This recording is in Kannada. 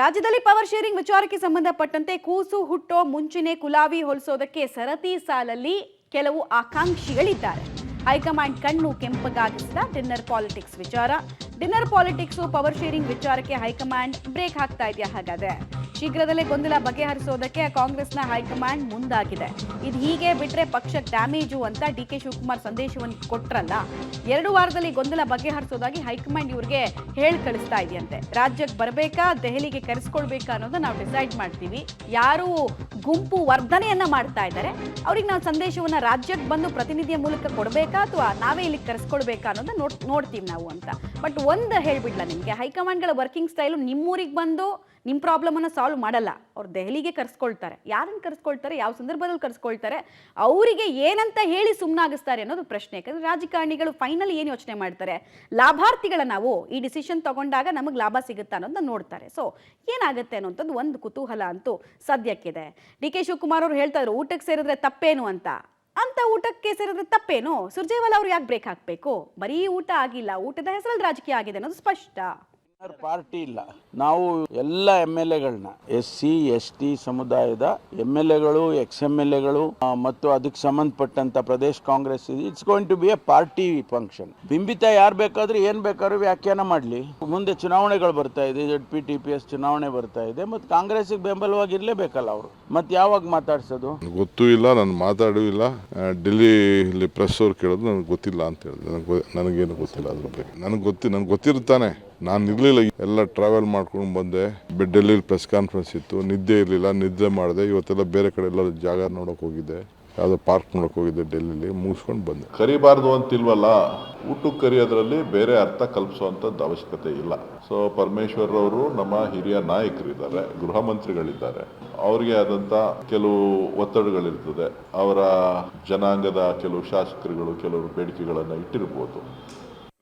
ರಾಜ್ಯದಲ್ಲಿ ಪವರ್ ಶೇರಿಂಗ್ ವಿಚಾರಕ್ಕೆ ಸಂಬಂಧಪಟ್ಟಂತೆ ಕೂಸು ಹುಟ್ಟೋ ಮುಂಚೆನೇ ಕುಲಾವಿ ಹೊಲಿಸೋದಕ್ಕೆ ಸರತಿ ಸಾಲಲ್ಲಿ ಕೆಲವು ಆಕಾಂಕ್ಷಿಗಳಿದ್ದಾರೆ. ಹೈಕಮಾಂಡ್ ಕಣ್ಣು ಕೆಂಪಗಾಗಿಸಿದ ಡಿನ್ನರ್ ಪಾಲಿಟಿಕ್ಸ್ ವಿಚಾರ. ಡಿನ್ನರ್ ಪಾಲಿಟಿಕ್ಸ್ ಪವರ್ ಶೇರಿಂಗ್ ವಿಚಾರಕ್ಕೆ ಹೈಕಮಾಂಡ್ ಬ್ರೇಕ್ ಹಾಕ್ತಾ ಇದೆಯಾ? ಹಾಗಾದ್ರೆ ಶೀಘ್ರದಲ್ಲೇ ಗೊಂದಲ ಬಗೆಹರಿಸೋದಕ್ಕೆ ಕಾಂಗ್ರೆಸ್ನ ಹೈಕಮಾಂಡ್ ಮುಂದಾಗಿದೆ. ಇದು ಹೀಗೆ ಬಿಟ್ರೆ ಪಕ್ಷಕ್ಕೆ ಡ್ಯಾಮೇಜು ಅಂತ ಡಿ.ಕೆ. ಶಿವಕುಮಾರ್ ಸಂದೇಶವನ್ನು ಕೊಟ್ರಲ್ಲ, 2 ವಾರದಲ್ಲಿ ಗೊಂದಲ ಬಗೆಹರಿಸೋದಾಗಿ ಹೈಕಮಾಂಡ್ ಇವ್ರಿಗೆ ಹೇಳಿ ಕಳಿಸ್ತಾ ಇದೆಯಂತೆ. ರಾಜ್ಯಕ್ಕೆ ಬರಬೇಕಾ, ದೆಹಲಿಗೆ ಕರೆಸ್ಕೊಳ್ಬೇಕಾ ಅನ್ನೋದನ್ನ ನಾವು ಡಿಸೈಡ್ ಮಾಡ್ತೀವಿ. ಯಾರು ಗುಂಪು ವರ್ಧನೆಯನ್ನ ಮಾಡ್ತಾ ಇದ್ದಾರೆ ಅವ್ರಿಗೆ ನಾವು ಸಂದೇಶವನ್ನ ರಾಜ್ಯಕ್ಕೆ ಬಂದು ಪ್ರತಿನಿಧಿಯ ಮೂಲಕ ಕೊಡಬೇಕಾ ಅಥವಾ ನಾವೇ ಇಲ್ಲಿಗೆ ಕರೆಸ್ಕೊಳ್ಬೇಕಾ ಅನ್ನೋದನ್ನ ನೋಡ್ತೀವಿ ನಾವು ಅಂತ. ಬಟ್ ಒಂದು ಹೇಳ್ಬಿಡ್ಲಾ ನಿಮಗೆ, ಹೈಕಮಾಂಡ್ಗಳ ವರ್ಕಿಂಗ್ ಸ್ಟೈಲು ನಿಮ್ಮೂರಿಗೆ ಬಂದು ನಿಮ್ಮ ಪ್ರಾಬ್ಲಮನ್ನು ಸಾಲ್ವ್ ಮಾಡಲ್ಲ. ಅವ್ರು ದೆಹಲಿಗೆ ಕರೆಸ್ಕೊಳ್ತಾರೆ. ಯಾರನ್ನು ಕರೆಸ್ಕೊಳ್ತಾರೆ, ಯಾವ ಸಂದರ್ಭದಲ್ಲಿ ಕರೆಸ್ಕೊಳ್ತಾರೆ, ಅವರಿಗೆ ಏನಂತ ಹೇಳಿ ಸುಮ್ಮನಾಗಿಸ್ತಾರೆ ಅನ್ನೋದು ಪ್ರಶ್ನೆ. ಯಾಕಂದರೆ ರಾಜಕಾರಣಿಗಳು ಫೈನಲ್ ಏನು ಯೋಚನೆ ಮಾಡ್ತಾರೆ, ಲಾಭಾರ್ಥಿಗಳ ನಾವು ಈ ಡಿಸಿಷನ್ ತಗೊಂಡಾಗ ನಮಗೆ ಲಾಭ ಸಿಗುತ್ತಾ ಅನ್ನೋದನ್ನ ನೋಡ್ತಾರೆ. ಸೊ ಏನಾಗುತ್ತೆ ಅನ್ನೋಂಥದ್ದು ಒಂದು ಕುತೂಹಲ ಅಂತೂ ಸದ್ಯಕ್ಕಿದೆ. ಡಿ.ಕೆ. ಶಿವಕುಮಾರ್ ಅವರು ಹೇಳ್ತಾ ಇದ್ರು ಊಟಕ್ಕೆ ಸೇರಿದ್ರೆ ತಪ್ಪೇನು ಅಂತ ಊಟಕ್ಕೆ ಸೇರಿದ್ರೆ ತಪ್ಪೇನು? ಸುರ್ಜೇವಾಲಾ ಅವ್ರು ಯಾಕೆ ಬ್ರೇಕ್ ಹಾಕಬೇಕು? ಬರೀ ಊಟ ಆಗಿಲ್ಲ, ಊಟದ ಹೆಸರಲ್ಲಿ ರಾಜಕೀಯ ಆಗಿದೆ ಅನ್ನೋದು ಸ್ಪಷ್ಟ. ಪಾರ್ಟಿ ಇಲ್ಲ. ನಾವು ಎಲ್ಲ MLAಗಳನ್ನ SC ST ಸಮುದಾಯದ MLAಗಳು, ex-MLAಗಳು ಮತ್ತು ಅದಕ್ಕೆ ಸಂಬಂಧಪಟ್ಟಂತ Pradesh Congress, it's going to be a party function. ಬಿಂಬಿತ ಯಾರು ಬೇಕಾದ್ರೂ ಏನ್ ಬೇಕಾದ್ರೂ ವ್ಯಾಖ್ಯಾನ ಮಾಡಲಿ. ಮುಂದೆ ಚುನಾವಣೆಗಳು ಬರ್ತಾ ಇದೆ, ZP TPS ಚುನಾವಣೆ ಬರ್ತಾ ಇದೆ, ಮತ್ತು ಕಾಂಗ್ರೆಸ್ಗೆ ಬೆಂಬಲವಾಗಿ ಇರಲೇಬೇಕಲ್ಲ ಅವರು. ಮತ್ತೆ ಯಾವಾಗ ಮಾತಾಡ್ಸೋದು ಗೊತ್ತೂ ಇಲ್ಲ, ನಾನು ಮಾತಾಡೂ ಇಲ್ಲ. ಡೆಲ್ಲಿಲಿ ಪ್ರೆಸ್ ಅವ್ರು ಕೇಳೋದು ನನಗೆ ಗೊತ್ತಿಲ್ಲ ಅಂತ ಹೇಳಿದೆ. ನನಗೇನು ಗೊತ್ತಿಲ್ಲ ಅದ್ರ ಬಗ್ಗೆ. ನನಗೆ ಗೊತ್ತಿರ್ತಾನೆ. ನಾನು ಇರಲಿಲ್ಲ, ಎಲ್ಲ ಟ್ರಾವೆಲ್ ಮಾಡ್ಕೊಂಡು ಬಂದೆ. ಡೆಲ್ಲಿಲಿ ಪ್ರೆಸ್ ಕಾನ್ಫರೆನ್ಸ್ ಇತ್ತು, ನಿದ್ದೆ ಇರಲಿಲ್ಲ, ನಿದ್ದೆ ಮಾಡಿದೆ. ಇವತ್ತೆಲ್ಲ ಬೇರೆ ಕಡೆ ಎಲ್ಲ ಜಾಗ ನೋಡೋಕೆ ಹೋಗಿದ್ದೆ, ಯಾವುದೋ ಪಾರ್ಕ್ ನೋಡೋಕೆ ಹೋಗಿದ್ದೆ, ಡೆಲ್ಲಿಲಿ ಮುಗಿಸ್ಕೊಂಡು ಬಂದೆ. ಕರಿಬಾರ್ದು ಅಂತಿಲ್ವಲ್ಲ, ಊಟಕ್ಕೆ ಕರಿಯೋದ್ರಲ್ಲಿ ಬೇರೆ ಅರ್ಥ ಕಲ್ಪಿಸುವಂಥದ್ದು ಅವಶ್ಯಕತೆ ಇಲ್ಲ. ಸೊ ಪರಮೇಶ್ವರ್ ಅವರು ನಮ್ಮ ಹಿರಿಯ ನಾಯಕರಿದ್ದಾರೆ, ಗೃಹ ಮಂತ್ರಿಗಳಿದ್ದಾರೆ. ಅವರಿಗೆ ಆದಂಥ ಕೆಲವು ಒತ್ತಡಗಳಿರ್ತದೆ. ಅವರ ಜನಾಂಗದ ಕೆಲವು ಶಾಸಕರುಗಳು ಕೆಲವರು ಬೇಡಿಕೆಗಳನ್ನು ಇಟ್ಟಿರ್ಬೋದು.